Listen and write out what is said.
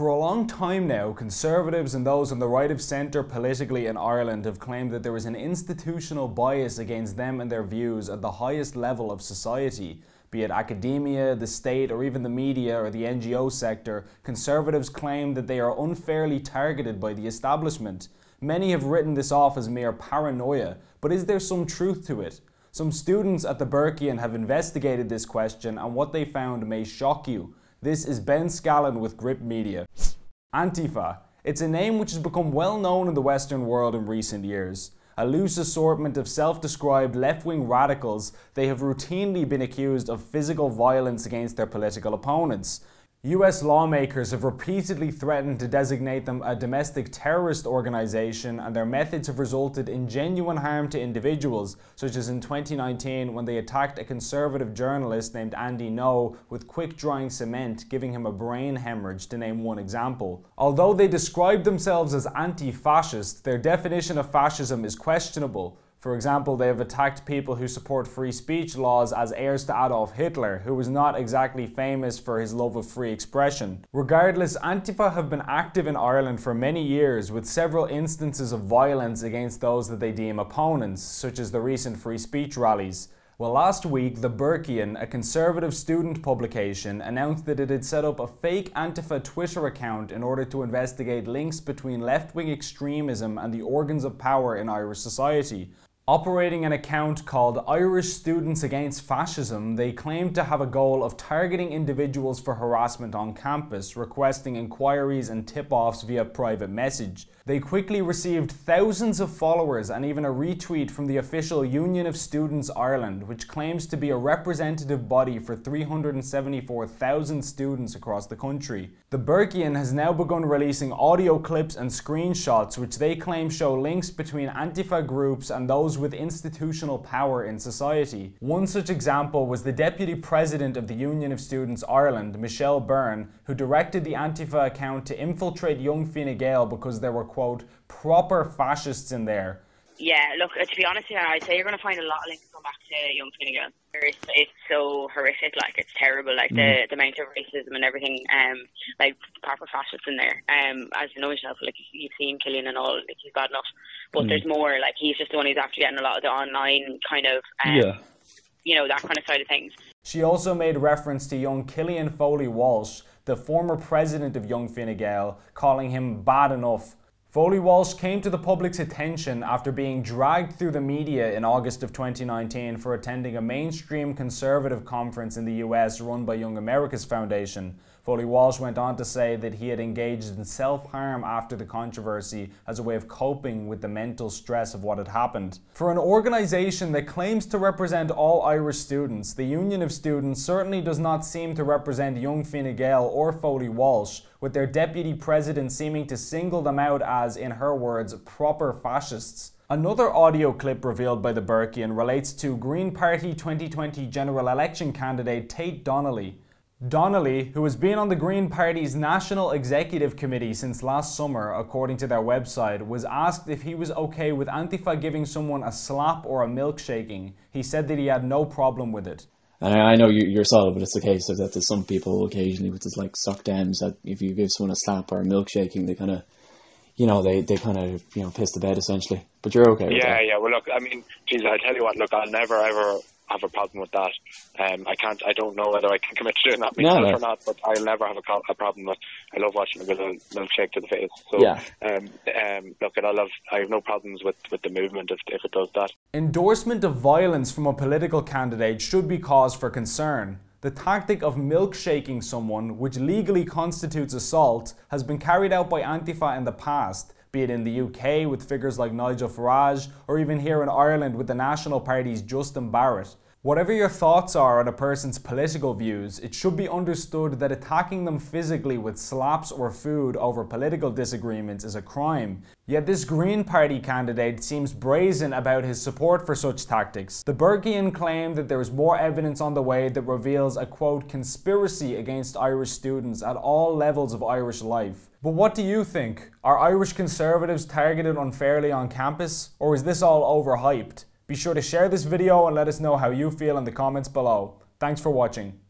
For a long time now, Conservatives and those on the right of centre politically in Ireland have claimed that there is an institutional bias against them and their views at the highest level of society. Be it academia, the state, or even the media or the NGO sector, Conservatives claim that they are unfairly targeted by the establishment. Many have written this off as mere paranoia, but is there some truth to it? Some students at the Burkean have investigated this question, and what they found may shock you. This is Ben Scallan with Gript Media. Antifa. It's a name which has become well known in the Western world in recent years. A loose assortment of self-described left-wing radicals, they have routinely been accused of physical violence against their political opponents. US lawmakers have repeatedly threatened to designate them a domestic terrorist organization, and their methods have resulted in genuine harm to individuals, such as in 2019 when they attacked a conservative journalist named Andy No with quick-drying cement, giving him a brain hemorrhage, to name one example. Although they describe themselves as anti-fascist, their definition of fascism is questionable. For example, they have attacked people who support free speech laws as heirs to Adolf Hitler, who was not exactly famous for his love of free expression. Regardless, Antifa have been active in Ireland for many years, with several instances of violence against those that they deem opponents, such as the recent free speech rallies. Well, last week, the Burkean, a conservative student publication, announced that it had set up a fake Antifa Twitter account in order to investigate links between left-wing extremism and the organs of power in Irish society. Operating an account called Irish Students Against Fascism, they claimed to have a goal of targeting individuals for harassment on campus, requesting inquiries and tip-offs via private message. They quickly received thousands of followers and even a retweet from the official Union of Students Ireland, which claims to be a representative body for 374,000 students across the country. The Burkean has now begun releasing audio clips and screenshots which they claim show links between Antifa groups and those with institutional power in society. One such example was the Deputy President of the Union of Students Ireland, Michelle Byrne, who directed the Antifa account to infiltrate young Fine Gael because there were, quote, proper fascists in there. Yeah, look, to be honest, yeah, I'd say you're going to find a lot of links going back to young Fine Gael. It's so horrific, like, it's terrible, like, the amount of racism and everything, like, proper fascists in there. As you know yourself, like, you've seen Killian and all, like, he's bad enough. But there's more, like, he's just the one who's after getting a lot of the online kind of, you know, that kind of side of things. She also made reference to young Killian Foley Walsh, the former president of Young Fine Gael, calling him bad enough. Foley Walsh came to the public's attention after being dragged through the media in August of 2019 for attending a mainstream conservative conference in the US run by Young America's Foundation. Foley Walsh went on to say that he had engaged in self-harm after the controversy as a way of coping with the mental stress of what had happened. For an organisation that claims to represent all Irish students, the Union of Students certainly does not seem to represent Young Fine Gael or Foley Walsh, with their deputy president seeming to single them out as, in her words, proper fascists. Another audio clip revealed by the Burkean relates to Green Party 2020 general election candidate Tate Donnelly. Donnelly, who has been on the Green Party's National Executive Committee since last summer, according to their website, was asked if he was okay with Antifa giving someone a slap or a milkshaking. He said that he had no problem with it. And I know you're solid, but it's the case of that there's some people occasionally with this like suck dams that if you give someone a slap or a milkshaking, they kind of, you know, they kind of, you know, piss the bed essentially. But you're okay with that? Yeah. Well, look, I mean, geez, I tell you what, look, I'll never ever have a problem with that. I don't know whether I can commit to doing that myself or not, but I'll never have a problem with. I love watching a bit of milkshake to the face. So, yeah. Look, I have no problems with the movement if it does that. Endorsement of violence from a political candidate should be cause for concern. The tactic of milkshaking someone, which legally constitutes assault, has been carried out by Antifa in the past, be it in the UK with figures like Nigel Farage, or even here in Ireland with the National Party's Justin Barrett. Whatever your thoughts are on a person's political views, it should be understood that attacking them physically with slaps or food over political disagreements is a crime. Yet this Green Party candidate seems brazen about his support for such tactics. The Burkean claimed that there is more evidence on the way that reveals a, quote, conspiracy against Irish students at all levels of Irish life. But what do you think? Are Irish Conservatives targeted unfairly on campus? Or is this all overhyped? Be sure to share this video and let us know how you feel in the comments below. Thanks for watching.